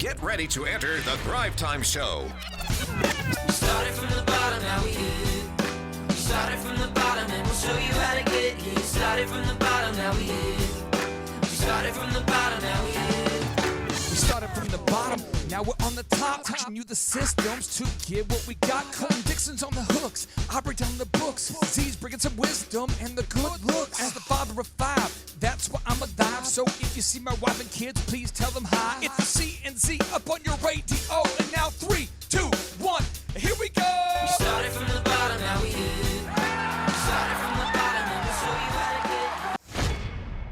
Get ready to enter the Thrivetime Show. We started from the bottom, now we here. We started from the bottom and we'll show you how to get here. Started from the bottom, now we here. We started from the bottom, now we here. We started from the bottom, now we're on the top. Teaching you the systems to get what we got. Colton Dixon's on the hooks, I break down the books. Z's bringing some wisdom and the good looks. As the father of five, that's why I'm a dive. So if you see my wife and kids, please tell them hi. It's the C and Z up on your radio. And now 3, 2, 1, here we go. We started from the bottom, now we here. We started from the bottom and we'll show you how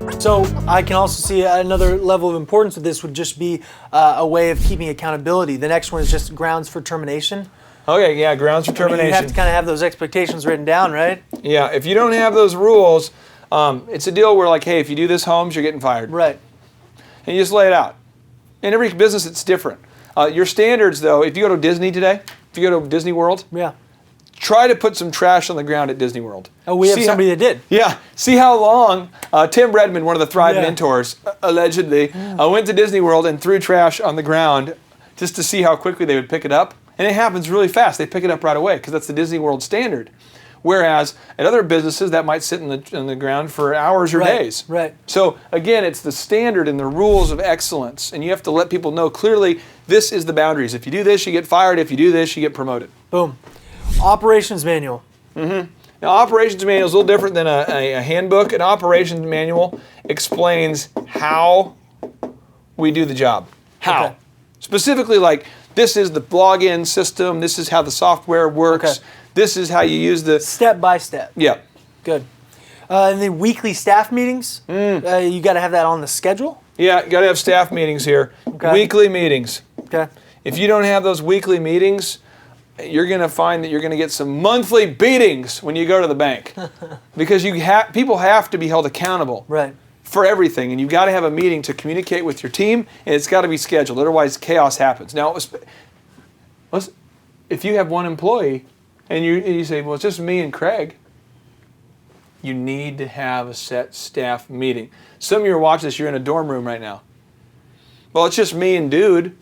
to get. So I can also see another level of importance of this would just be a way of keeping accountability. The next one is just grounds for termination. Okay, yeah, grounds for termination. You have to kind of have those expectations written down, right? Yeah, if you don't have those rules, it's a deal where like, hey, if you do this, Holmes, you're getting fired. Right. And you just lay it out. In every business, it's different. Your standards, though, if you go to Disney today, if you go to Disney World, Yeah. try to put some trash on the ground at Disney World. Oh, we have somebody that did. Yeah. See how long Tim Redmond, one of the Thrive Yeah. mentors, allegedly, went to Disney World and threw trash on the ground just to see how quickly they would pick it up. And it happens really fast. They pick it up right away because that's the Disney World standard. Whereas at other businesses, that might sit in the ground for hours or days. Right. So again, it's the standard and the rules of excellence. And you have to let people know clearly, this is the boundaries. If you do this, you get fired. If you do this, you get promoted. Boom. Operations manual. Now, operations manual is a little different than a handbook. An operations manual explains how we do the job. How. Okay. Specifically, like, this is the login system. This is how the software works. Okay. This is how you use the... Step by step. Yeah. Good. And then weekly staff meetings. You got to have that on the schedule. Yeah, you got to have staff meetings here. Okay. Weekly meetings. Okay. If you don't have those weekly meetings, you're going to find that you're going to get some monthly beatings when you go to the bank. Because people have to be held accountable. Right. For everything, and you've got to have a meeting to communicate with your team, and it's got to be scheduled. Otherwise, chaos happens. Now, if you have one employee, and you say, well, it's just me and Craig, you need to have a set staff meeting. Some of you are watching this, you're in a dorm room right now. Well, it's just me and Dude.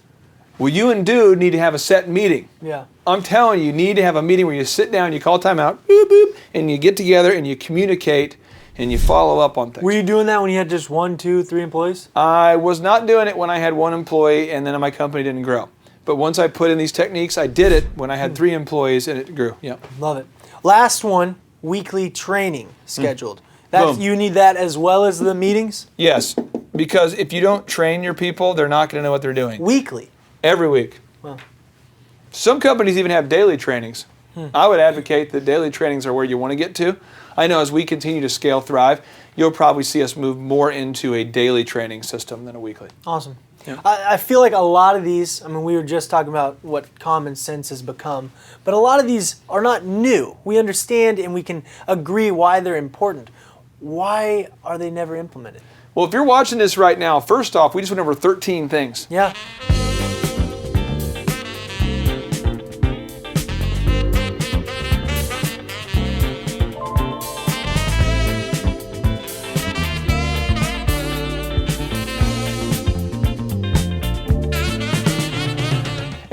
Well, you and Dude need to have a set meeting. Yeah. I'm telling you, you need to have a meeting where you sit down, you call time out, boop, boop, and you get together and you communicate and you follow up on things. Were you doing that when you had just 1, 2, 3 employees? I was not doing it when I had one employee and then my company didn't grow. But once I put in these techniques, I did it when I had 3 employees and it grew. Yeah. Love it. Last one, weekly training scheduled. Boom. You need that as well as the meetings? Yes, because if you don't train your people, they're not going to know what they're doing. Weekly? Every week. Wow. Some companies even have daily trainings. I would advocate that daily trainings are where you want to get to. I know as we continue to scale Thrive, you'll probably see us move more into a daily training system than a weekly. Awesome. Yeah. I feel like a lot of these, I mean, we were just talking about what common sense has become, but a lot of these are not new. We understand and we can agree why they're important. Why are they never implemented? Well, if you're watching this right now, first off, we just went over 13 things. Yeah.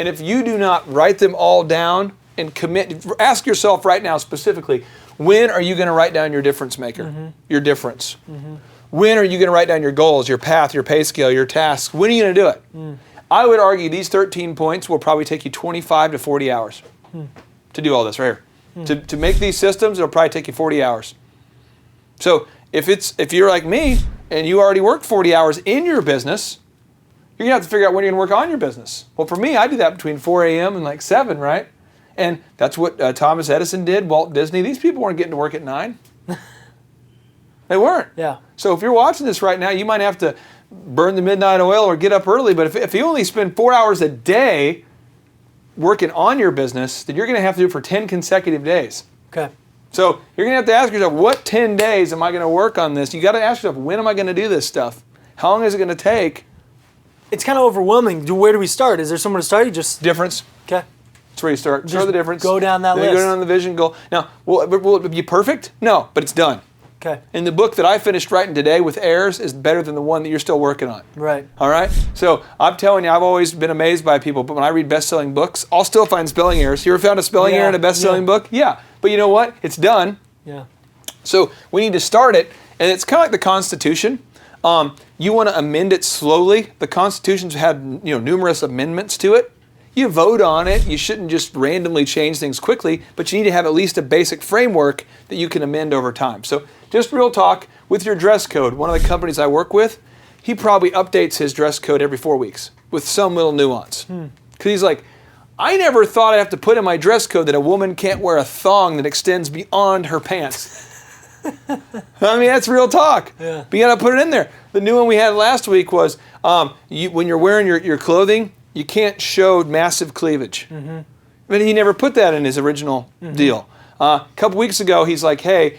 And if you do not write them all down and commit, ask yourself right now specifically, when are you going to write down your difference maker, your difference? When are you going to write down your goals, your path, your pay scale, your tasks? When are you going to do it? I would argue these 13 points will probably take you 25 to 40 hours to do all this right here. To make these systems, it'll probably take you 40 hours. So if you're like me and you already worked 40 hours in your business, you're going to have to figure out when you're going to work on your business. Well, for me, I do that between 4 a.m. and like 7, right? And that's what Thomas Edison did, Walt Disney. These people weren't getting to work at 9. They weren't. Yeah. So if you're watching this right now, you might have to burn the midnight oil or get up early. But if you only spend 4 hours a day working on your business, then you're going to have to do it for 10 consecutive days. Okay. So you're going to have to ask yourself, what 10 days am I going to work on this? You got to ask yourself, when am I going to do this stuff? How long is it going to take? It's kind of overwhelming. Where do we start? Is there somewhere to start? You just Difference. Okay. That's where you start. Start the difference. go down that then list. Go down the vision goal. Now, will it be perfect? No, but it's done. Okay. And the book that I finished writing today with errors is better than the one that you're still working on. Right. All right? So I'm telling you, I've always been amazed by people, but when I read best-selling books, I'll still find spelling errors. You ever found a spelling error in a best-selling book? Yeah. But you know what? It's done. Yeah. So we need to start it, and it's kind of like the Constitution. You want to amend it slowly. The Constitution's had numerous amendments to it. You vote on it. You shouldn't just randomly change things quickly, but you need to have at least a basic framework that you can amend over time. So just real talk, with your dress code, one of the companies I work with, he probably updates his dress code every 4 weeks with some little nuance. Because he's like, I never thought I'd have to put in my dress code that a woman can't wear a thong that extends beyond her pants. I mean, that's real talk. Yeah. But you got to put it in there. The new one we had last week was when you're wearing your clothing, you can't show massive cleavage. But he never put that in his original deal. A couple weeks ago, he's like, hey,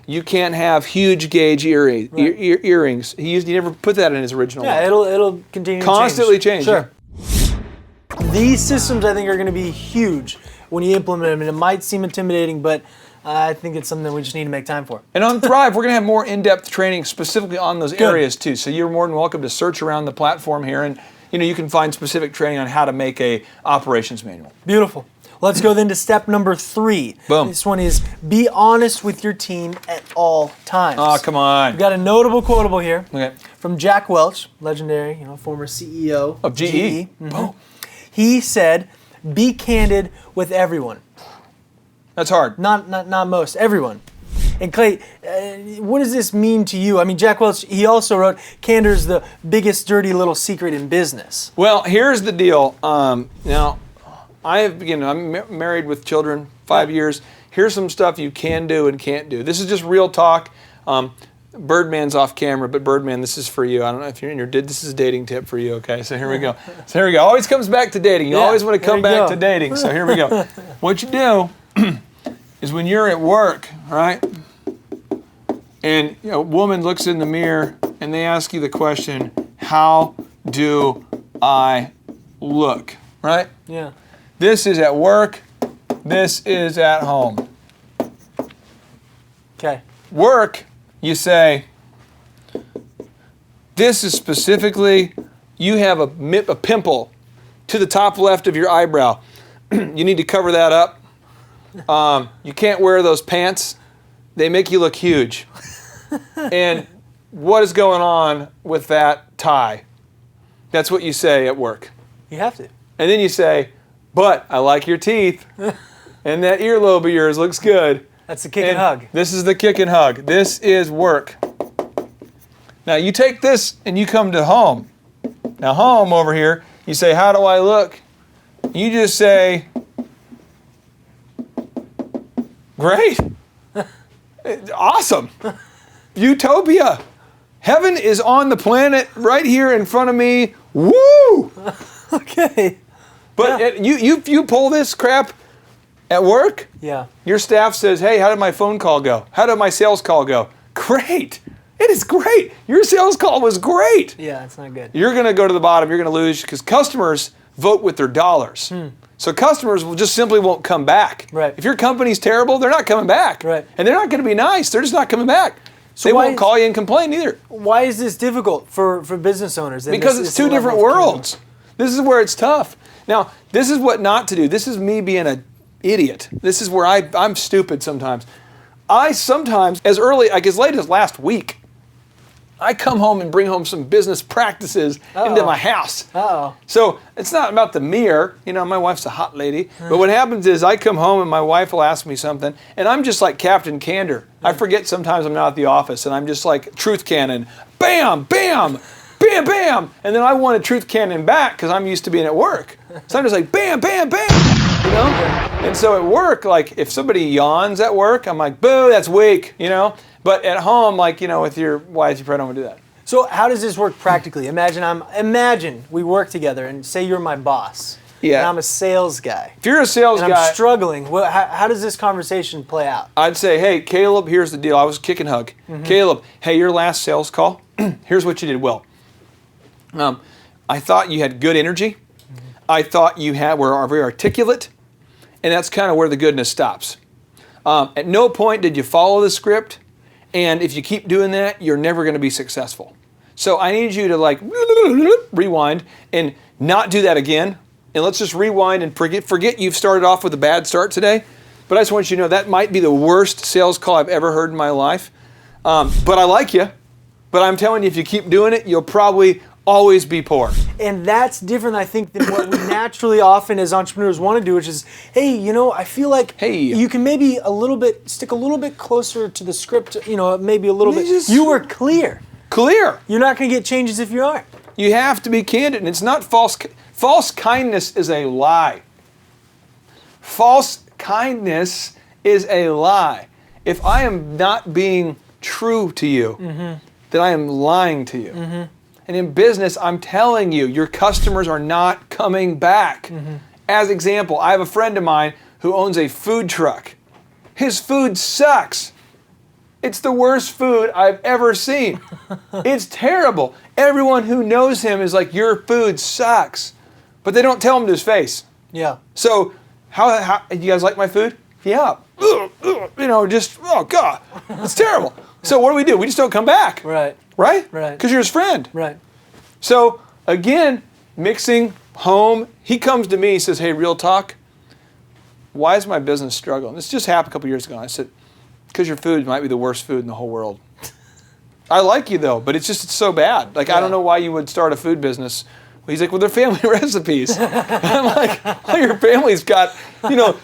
you can't have huge gauge earrings. He never put that in his original one. It'll continue Constantly to change. change. Sure. These systems, I think, are going to be huge when you implement them, and it might seem intimidating, but I think it's something that we just need to make time for. And on Thrive, we're going to have more in-depth training specifically on those areas too. So you're more than welcome to search around the platform here, and you can find specific training on how to make a operations manual. Beautiful. Let's go then to step number 3. Boom. This one is be honest with your team at all times. Oh, come on. We've got a notable quotable here Okay. from Jack Welch, legendary, former CEO Of GE. Mhm. He said, "Be candid with everyone." That's hard. Not most, everyone. And Clay, what does this mean to you? I mean, Jack Welch, he also wrote, "Candor's the biggest dirty little secret in business." Well, here's the deal. Now, I'm married with children, 5 years. Here's some stuff you can do and can't do. This is just real talk. Birdman's off camera, but Birdman, this is for you. I don't know if you're in your this is a dating tip for you. Okay, so here we go. Always comes back to dating. You always want to come back to dating. So here we go. What you do is when you're at work, right? And a woman looks in the mirror and they ask you the question, "How do I look?" Right? Yeah. This is at work. This is at home. Okay. Work, you say, this is specifically, you have a pimple to the top left of your eyebrow. You need to cover that up. You can't wear those pants. They make you look huge. And what is going on with that tie? That's what you say at work. You have to. And then you say, but I like your teeth. And that earlobe of yours looks good. That's the kick and hug. This is the kick and hug. This is work. Now you take this and you come to home. Now home over here, you say, how do I look? You just say, great. Awesome. Utopia. Heaven is on the planet right here in front of me. Woo! Okay. But you pull this crap at work, Yeah. your staff says, hey, how did my phone call go? How did my sales call go? Great. It is great. Your sales call was great. Yeah, it's not good. You're going to go to the bottom. You're going to lose because customers vote with their dollars. So customers will just simply won't come back. Right. If your company's terrible, they're not coming back. Right. And they're not going to be nice. They're just not coming back. So they why won't call you and complain either. Why is this difficult for business owners? Because it's two different worlds. This is where it's tough. Now, this is what not to do. This is me being an idiot. This is where I'm stupid sometimes. I sometimes, as late as last week, I come home and bring home some business practices into my house. Uh-oh. So it's not about the mirror. My wife's a hot lady. But what happens is I come home and my wife will ask me something, and I'm just like Captain Candor. I forget sometimes I'm not at the office, and I'm just like truth cannon. Bam, bam, bam, bam. And then I want a truth cannon back because I'm used to being at work. So I'm just like bam, bam, bam. And so at work, like if somebody yawns at work, I'm like, boo, that's weak, But at home, like, with your wife, you probably don't want to do that. So how does this work practically? Imagine we work together and say you're my boss. Yeah. And I'm a sales guy. If you're a sales And guy, I'm struggling. How does this conversation play out? I'd say, hey, Caleb, here's the deal. I was kick and hug. Caleb, hey, your last sales call, here's what you did well. I thought you had good energy. I thought you were very articulate. And that's kind of where the goodness stops. At no point did you follow the script. And if you keep doing that, you're never going to be successful. So I need you to like rewind and not do that again. And let's just rewind and forget you've started off with a bad start today. But I just want you to know that might be the worst sales call I've ever heard in my life. But I like you. But I'm telling you, if you keep doing it, you'll probably always be poor. And that's different, I think, than what we naturally often as entrepreneurs want to do, which is, hey, I feel like you can maybe stick a little bit closer to the script, maybe a little bit. You were clear. Clear. You're not going to get changes if you aren't. You have to be candid, and it's not false. False kindness is a lie. False kindness is a lie. If I am not being true to you, then I am lying to you. And in business, I'm telling you, your customers are not coming back. As example, I have a friend of mine who owns a food truck. His food sucks. It's the worst food I've ever seen. It's terrible. Everyone who knows him is like, your food sucks. But they don't tell him to his face. Yeah. So, how you guys like my food? Yeah. Oh God, it's terrible. So what do? We just don't come back. Right. Right? Right. Because you're his friend. Right. So, again, mixing home, he comes to me, he says, hey, real talk, why is my business struggling? This just happened a couple years ago. I said, because your food might be the worst food in the whole world. I like you, though, but it's so bad. Like, I don't know why you would start a food business. He's like, well, they're family recipes. And I'm like, well, your family's got,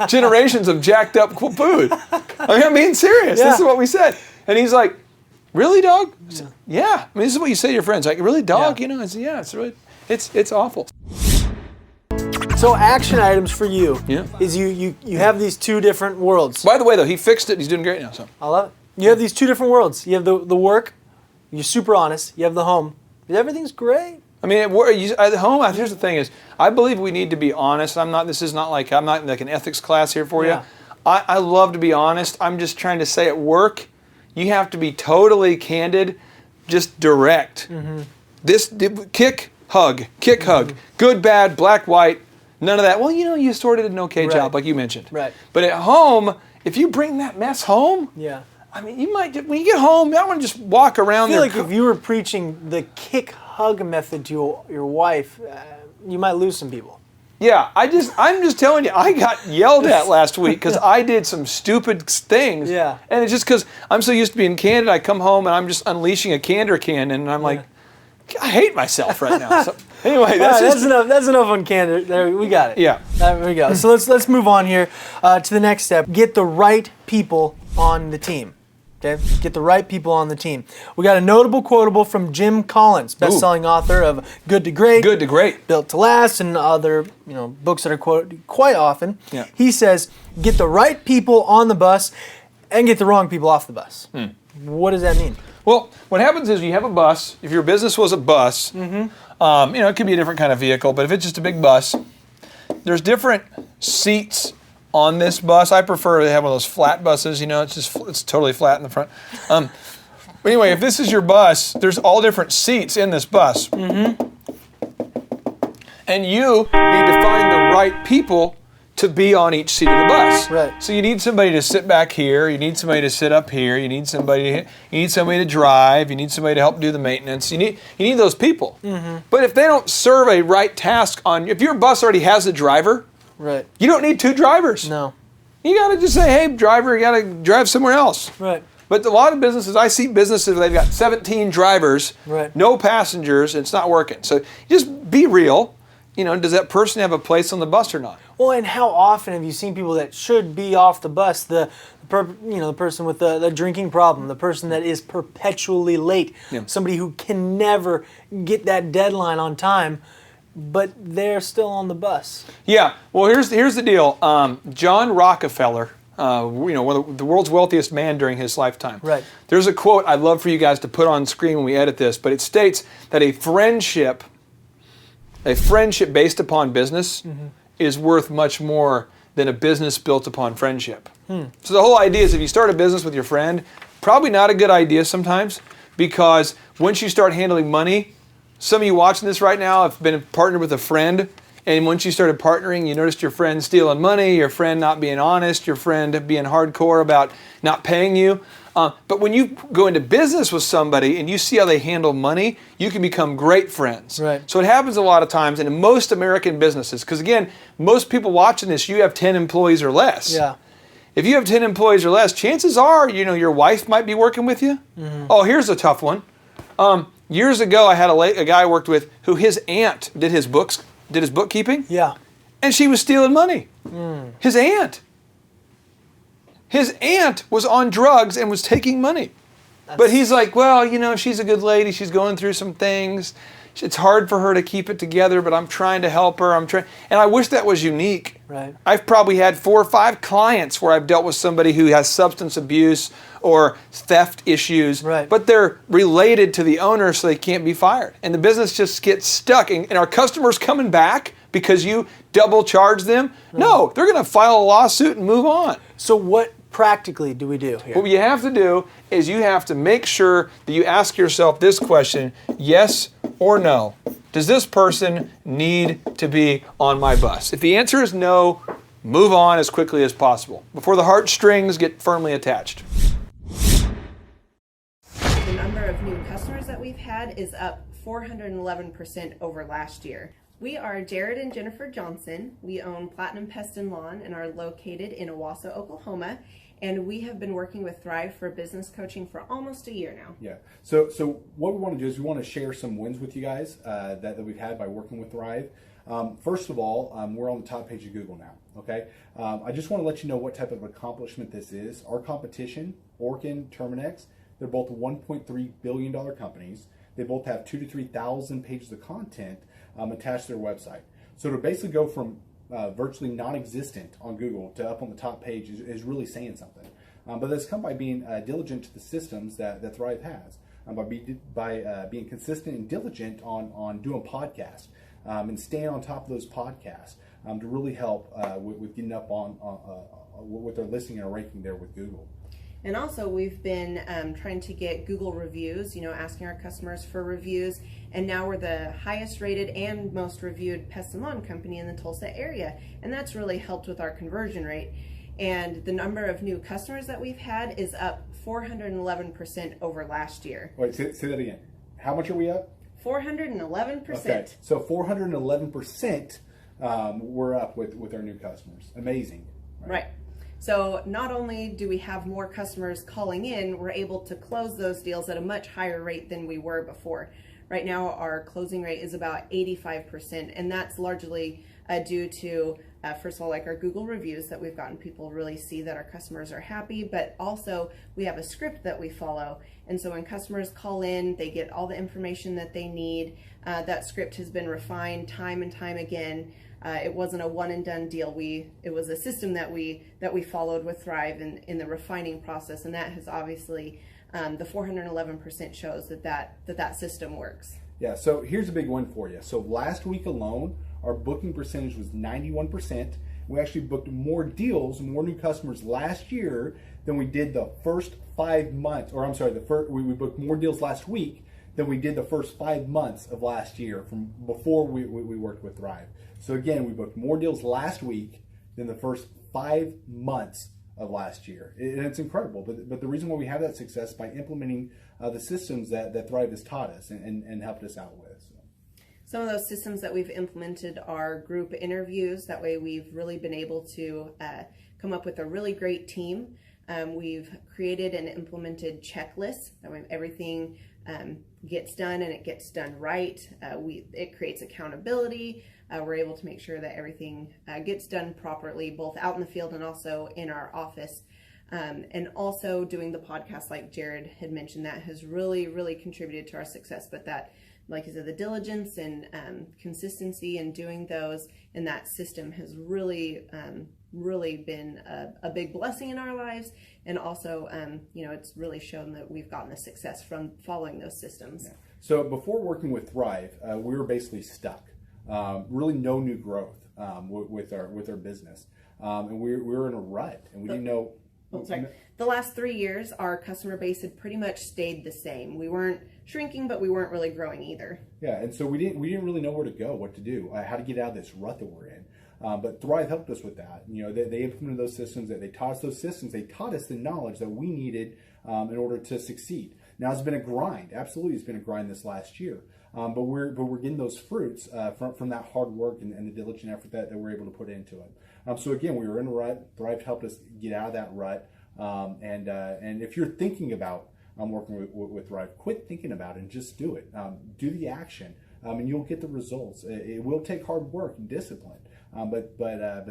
generations of jacked up food. I'm being serious. Yeah. This is what we said. And he's like, really, dog? I said, yeah. I mean, this is what you say to your friends. Like, really, dog? Yeah. I said, yeah, it's really, it's awful. So action items for you Yeah. is you have these two different worlds. By the way, though, he fixed it. He's doing great now. So I love it. You have these two different worlds. You have the work, you're super honest. You have the home. Everything's great. I mean, at home, here's the thing is, I believe we need to be honest. I'm not like an ethics class here for you. Yeah. I love to be honest. I'm just trying to say at work, you have to be totally candid, just direct. Kick, hug. Good, bad, black, white, none of that. Well, you sort of did an okay job, like you mentioned. Right. But at home, if you bring that mess home, Yeah. I mean, you might, when you get home, you don't want to just walk around I feel there. like if you were preaching the kick-hug method to your wife, you might lose some people. Yeah, I'm just telling you, I got yelled at last week because I did some stupid things. Yeah. And it's just because I'm so used to being candid, I come home and I'm just unleashing a candor cannon, and I'm like, I hate myself right now. So anyway, that's enough. That's enough on candor. There, we got it. Yeah. There we go. So let's move on here to the next step. Get the right people on the team. Okay, get the right people on the team. We got a notable quotable from Jim Collins, best-selling author of Good to Great, Good to Great, Built to Last, and other books that are quoted quite often. Yeah. He says, "Get the right people on the bus, and get the wrong people off the bus." What does that mean? Well, what happens is you have a bus. If your business was a bus, it could be a different kind of vehicle, but if it's just a big bus, there's different seats on this bus. I prefer to have one of those flat buses, it's totally flat in the front. But anyway, if this is your bus, there's all different seats in this bus. And you need to find the right people to be on each seat of the bus. Right. So you need somebody to sit back here, you need somebody to sit up here, you need somebody to drive, you need somebody to help do the maintenance. You need those people. But if they don't serve a right task if your bus already has a driver, Right. you don't need two drivers. No. You got to just say, hey, driver, you got to drive somewhere else. Right. But a lot of businesses, I see businesses where they've got 17 drivers, Right. no passengers, and it's not working. So just be real. Does that person have a place on the bus or not? Well, and how often have you seen people that should be off the bus? The person with the drinking problem, the person that is perpetually late, somebody who can never get that deadline on time, but they're still on the bus. Yeah. Well, here's the deal. John Rockefeller, one of the world's wealthiest man during his lifetime. Right. There's a quote I'd love for you guys to put on screen when we edit this, but it states that a friendship based upon business is worth much more than a business built upon friendship. So the whole idea is if you start a business with your friend, probably not a good idea sometimes, because once you start handling money, some of you watching this right now have been partnered with a friend, and once you started partnering, you noticed your friend stealing money, your friend not being honest, your friend being hardcore about not paying you. But when you go into business with somebody and you see how they handle money, you can become great friends. Right. So it happens a lot of times, and in most American businesses, because again, most people watching this, you have 10 employees or less. Yeah. If you have 10 employees or less, chances are, your wife might be working with you. Mm-hmm. Oh, here's a tough one. Years ago, I had a guy I worked with who his aunt did his bookkeeping. Yeah. And she was stealing money. His aunt. His aunt was on drugs and was taking money. But he's like, well, she's a good lady. She's going through some things. It's hard for her to keep it together, but I'm trying to help her. And I wish that was unique. Right. I've probably had 4 or 5 clients where I've dealt with somebody who has substance abuse or theft issues, right. but they're related to the owner, so they can't be fired. And the business just gets stuck. And our customers coming back because you double charge them? No, they're going to file a lawsuit and move on. So what practically do we do here? What you have to do is you have to make sure that you ask yourself this question, yes or no. Does this person need to be on my bus? If the answer is no, move on as quickly as possible before the heartstrings get firmly attached. The number of new customers that we've had is up 411% over last year. We are Jared and Jennifer Johnson. We own Platinum Pest and Lawn and are located in Owasso, Oklahoma. And we have been working with Thrive for business coaching for almost a year now. Yeah. So what we want to do is we want to share some wins with you guys that we've had by working with Thrive. First of all, we're on the top page of Google now. Okay. I just want to let you know what type of accomplishment this is. Our competition, Orkin, Terminex, they're both $1.3 billion companies. They both have 2,000 to 3,000 pages of content attached to their website. So to basically go from virtually non-existent on Google to up on the top page is really saying something. But that's come by being diligent to the systems that Thrive has, by being consistent and diligent on doing podcasts and staying on top of those podcasts to really help with getting up on with their listing and ranking there with Google. And also we've been trying to get Google reviews, asking our customers for reviews. And now we're the highest rated and most reviewed pest and lawn company in the Tulsa area. And that's really helped with our conversion rate. And the number of new customers that we've had is up 411% over last year. Wait, say that again. How much are we up? 411%. Okay, so 411% we're up with our new customers. Amazing. Right. So not only do we have more customers calling in, we're able to close those deals at a much higher rate than we were before. Right now, our closing rate is about 85%, and that's largely due to, first of all, like our Google reviews that we've gotten people really see that our customers are happy, but also we have a script that we follow. And so when customers call in, they get all the information that they need. That script has been refined time and time again. It wasn't a one and done deal. It was a system that we followed with Thrive in the refining process, and that has obviously the 411% shows that system works. Yeah. So here's a big one for you. So last week alone, our booking percentage was 91%. We actually booked more deals, more new customers last year than we did the first 5 months. Or I'm sorry, we booked more deals last week than we did the first 5 months of last year from before we worked with Thrive. So again, we booked more deals last week than the first 5 months of last year. And it's incredible. But the reason why we have that success is by implementing the systems that Thrive has taught us and helped us out with. So. Some of those systems that we've implemented are group interviews. That way we've really been able to come up with a really great team. We've created and implemented checklists. That way everything gets done and it gets done right. It creates accountability. We're able to make sure that everything gets done properly, both out in the field and also in our office. And also doing the podcast, like Jared had mentioned, that has really, really contributed to our success. But that, like I said, the diligence and consistency in doing those and that system has really, really been a big blessing in our lives. And also, it's really shown that we've gotten the success from following those systems. Yeah. So before working with Thrive, we were basically stuck. Really no new growth with our business. And we were in a rut and we didn't know. The last 3 years, our customer base had pretty much stayed the same. We weren't shrinking, but we weren't really growing either. Yeah, and so we didn't really know where to go, what to do, how to get out of this rut that we're in. But Thrive helped us with that. You know, they implemented those systems. They taught us those systems. They taught us the knowledge that we needed in order to succeed. Now it's been a grind. Absolutely, it's been a grind this last year. But we're getting those fruits from that hard work and the diligent effort that we're able to put into it. So again, we were in a rut. Thrive helped us get out of that rut. And if you're thinking about working with Thrive, quit thinking about it and just do it. Do the action, and you'll get the results. It will take hard work and discipline. But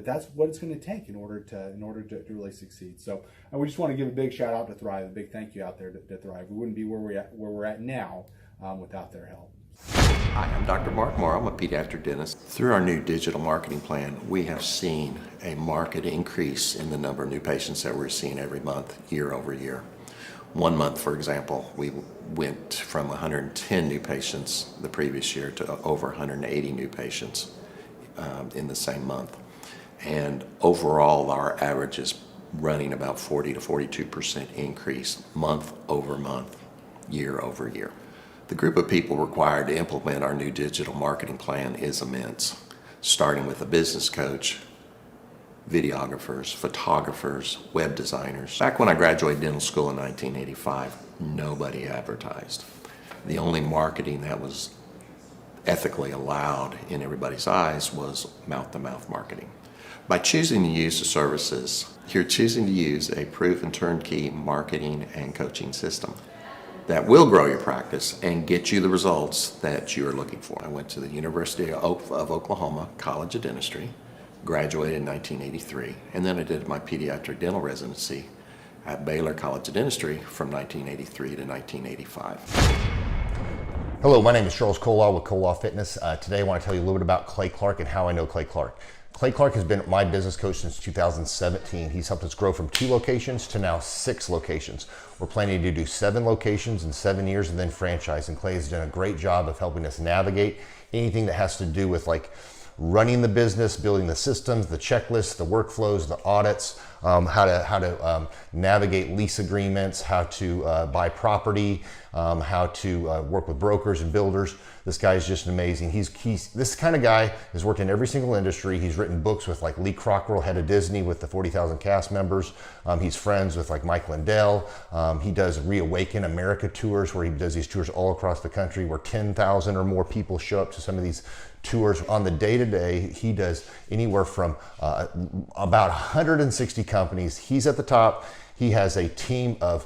that's what it's going to take in order to really succeed. So we just want to give a big shout out to Thrive, a big thank you out there to Thrive. We wouldn't be where we're at now without their help. Hi, I'm Dr. Mark Moore. I'm a pediatric dentist. Through our new digital marketing plan, we have seen a marked increase in the number of new patients that we're seeing every month, year over year. One month, for example, we went from 110 new patients the previous year to over 180 new patients in the same month. And overall, our average is running about 40 to 42% increase month over month, year over year. The group of people required to implement our new digital marketing plan is immense, starting with a business coach, videographers, photographers, web designers. Back when I graduated dental school in 1985, nobody advertised. The only marketing that was ethically allowed in everybody's eyes was mouth-to-mouth marketing. By choosing to use the services, you're choosing to use a proven turnkey marketing and coaching system that will grow your practice and get you the results that you're looking for. I went to the University of Oklahoma College of Dentistry, graduated in 1983, and then I did my pediatric dental residency at Baylor College of Dentistry from 1983 to 1985. Hello, my name is Charles Kolaw with Kolaw Fitness. Today I want to tell you a little bit about Clay Clark and how I know Clay Clark. Clay Clark has been my business coach since 2017. He's helped us grow from 2 locations to now 6 locations. We're planning to do 7 locations in 7 years and then franchise. And Clay has done a great job of helping us navigate anything that has to do with like running the business, building the systems, the checklists, the workflows, the audits, how to navigate lease agreements, how to buy property, how to work with brokers and builders. This guy is just amazing. He's this kind of guy has worked in every single industry. He's written books with like Lee Crockrell, head of Disney, with the 40,000 cast members. He's friends with like Mike Lindell. He does Reawaken America tours where he does these tours all across the country where 10,000 or more people show up to some of these tours. On the day-to-day, he does anywhere from about 160 companies. He's at the top. He has a team of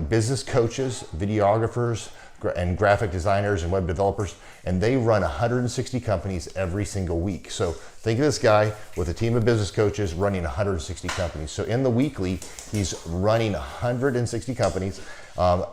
business coaches, videographers, and graphic designers and web developers, and they run 160 companies every single week. So think of this guy with a team of business coaches running 160 companies. So in the weekly, he's running 160 companies.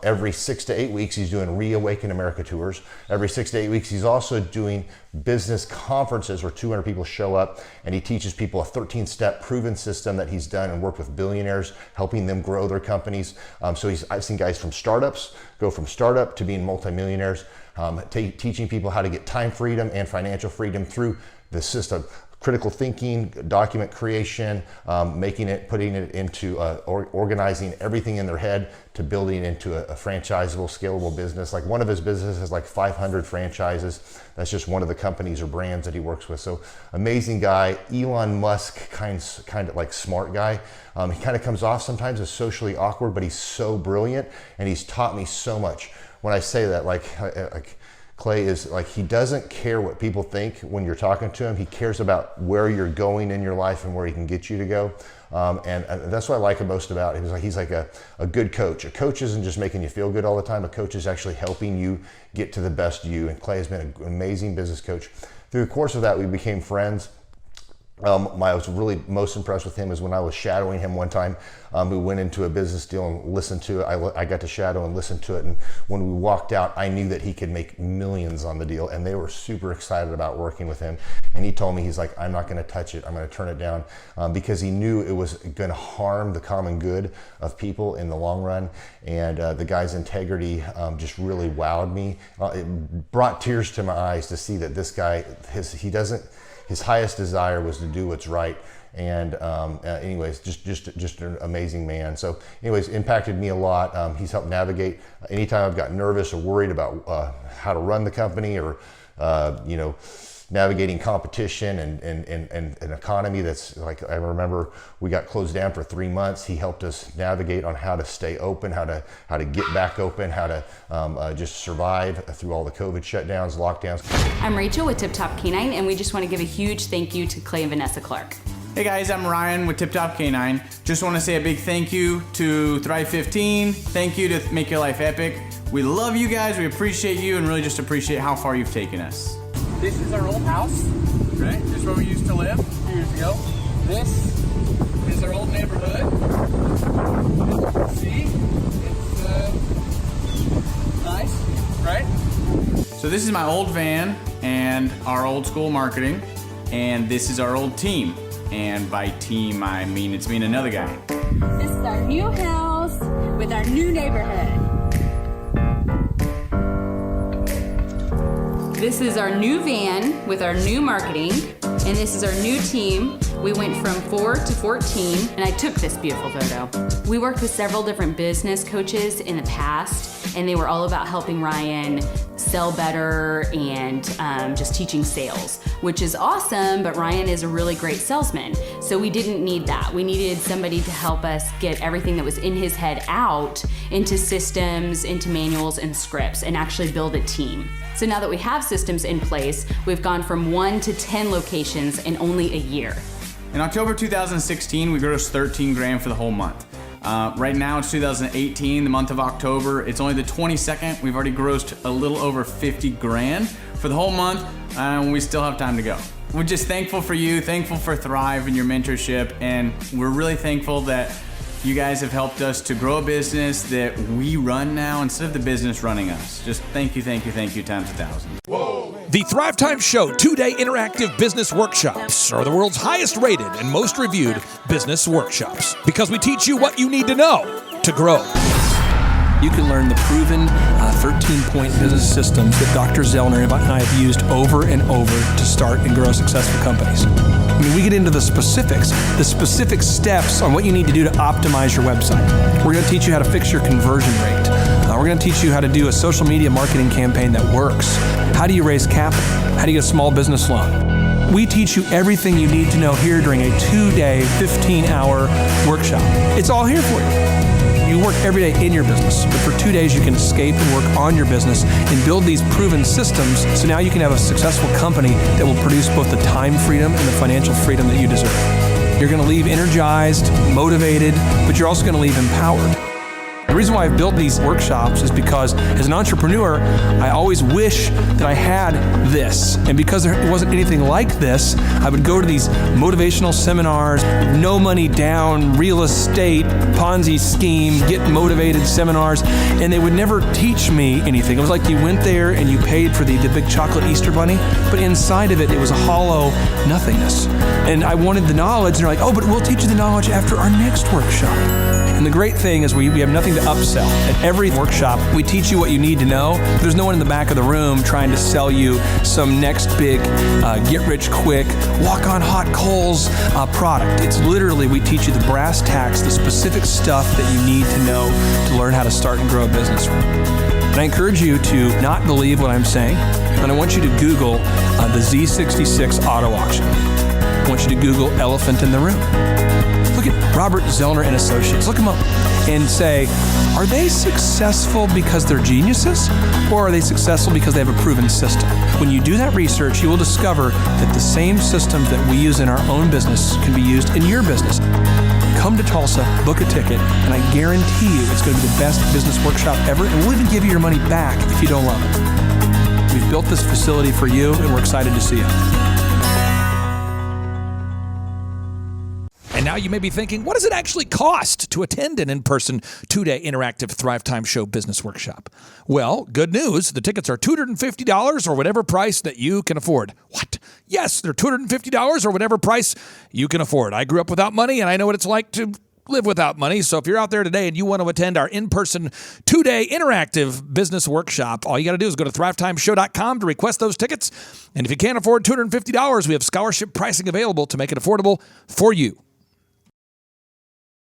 Every 6 to 8 weeks, he's doing Reawaken America tours. Every 6 to 8 weeks, he's also doing business conferences where 200 people show up, and he teaches people a 13-step proven system that he's done and worked with billionaires, helping them grow their companies. So I've seen guys from startups go from startup to being multimillionaires, teaching people how to get time freedom and financial freedom through the system. Critical thinking, document creation, putting it into organizing everything in their head to building into a franchisable, scalable business. Like one of his businesses has like 500 franchises. That's just one of the companies or brands that he works with. So amazing guy, Elon Musk kind of like smart guy. He kind of comes off sometimes as socially awkward, but he's so brilliant and he's taught me so much. When I say that, like Clay is like, he doesn't care what people think when you're talking to him. He cares about where you're going in your life and where he can get you to go. And that's what I like most about him. He's like a good coach. A coach isn't just making you feel good all the time. A coach is actually helping you get to the best you. And Clay has been an amazing business coach. Through the course of that, we became friends. I was really most impressed with him is when I was shadowing him one time. We went into a business deal and listened to it. I got to shadow and listen to it. And when we walked out, I knew that he could make millions on the deal. And they were super excited about working with him. And he told me, he's like, I'm not going to touch it. I'm going to turn it down because he knew it was going to harm the common good of people in the long run. And the guy's integrity just really wowed me. It brought tears to my eyes to see that this guy, his highest desire was to do what's right. And anyways, just an amazing man. So anyways, impacted me a lot. He's helped navigate anytime I've got nervous or worried about how to run the company, or navigating competition and an economy that's like, I remember we got closed down for 3 months. He helped us navigate on how to stay open, how to get back open, how to just survive through all the COVID shutdowns, lockdowns. I'm Rachel with Tip Top Canine, and we just want to give a huge thank you to Clay and Vanessa Clark. Hey guys, I'm Ryan with Tip Top Canine. Just want to say a big thank you to Thrive 15. Thank you to Make Your Life Epic. We love you guys, we appreciate you, and really just appreciate how far you've taken us. This is our old house, right? This is where we used to live a few years ago. This is our old neighborhood. As you can see, it's nice, right? So this is my old van and our old school marketing, and this is our old team. And by team, I mean it's me and another guy. This is our new house with our new neighborhood. This is our new van with our new marketing, and this is our new team. We went from 4 to 14, and I took this beautiful photo. We worked with several different business coaches in the past, and they were all about helping Ryan sell better and just teaching sales, which is awesome, but Ryan is a really great salesman. So we didn't need that. We needed somebody to help us get everything that was in his head out into systems, into manuals and scripts, and actually build a team. So now that we have systems in place, we've gone from 1 to 10 locations in only a year. In October 2016, we grossed 13 grand for the whole month. Right now it's 2018, the month of October. It's only the 22nd. We've already grossed a little over 50 grand for the whole month, and we still have time to go. We're just thankful for you, thankful for Thrive and your mentorship, and we're really thankful that you guys have helped us to grow a business that we run now instead of the business running us. Just thank you times 1,000. Whoa. The Thrivetime Show 2-day interactive business workshops are the world's highest rated and most reviewed business workshops because we teach you what you need to know to grow. You can learn the proven 13-point business systems that Dr. Zellner and I have used over and over to start and grow successful companies. I mean, we get into the specific steps on what you need to do to optimize your website. We're going to teach you how to fix your conversion rate. We're going to teach you how to do a social media marketing campaign that works. How do you raise capital? How do you get a small business loan? We teach you everything you need to know here during a 2-day, 15-hour workshop. It's all here for you. You work every day in your business, but for 2 days you can escape and work on your business and build these proven systems so now you can have a successful company that will produce both the time freedom and the financial freedom that you deserve. You're going to leave energized, motivated, but you're also going to leave empowered. The reason why I've built these workshops is because as an entrepreneur, I always wish that I had this. And because there wasn't anything like this, I would go to these motivational seminars, no money down, real estate, Ponzi scheme, get motivated seminars, and they would never teach me anything. It was like you went there and you paid for the big chocolate Easter bunny, but inside of it, it was a hollow nothingness. And I wanted the knowledge, and they're like, oh, but we'll teach you the knowledge after our next workshop. And the great thing is we have nothing to upsell. At every workshop, we teach you what you need to know. There's no one in the back of the room trying to sell you some next big get-rich-quick, walk-on-hot-coals product. It's literally, we teach you the brass tacks, the specific stuff that you need to know to learn how to start and grow a business. And I encourage you to not believe what I'm saying, but I want you to Google the Z66 auto auction. I want you to Google elephant in the room. Look at Robert Zellner and Associates. Look them up and say, are they successful because they're geniuses, or are they successful because they have a proven system? When you do that research, you will discover that the same systems that we use in our own business can be used in your business. Come to Tulsa, book a ticket, and I guarantee you it's going to be the best business workshop ever, and we'll even give you your money back if you don't love it. We've built this facility for you, and we're excited to see you. And now you may be thinking, what does it actually cost to attend an in-person 2-day interactive Thrivetime Show business workshop? Well, good news. The tickets are $250 or whatever price that you can afford. What? Yes, they're $250 or whatever price you can afford. I grew up without money, and I know what it's like to live without money. So if you're out there today and you want to attend our in-person 2-day interactive business workshop, all you got to do is go to thrivetimeshow.com to request those tickets. And if you can't afford $250, we have scholarship pricing available to make it affordable for you.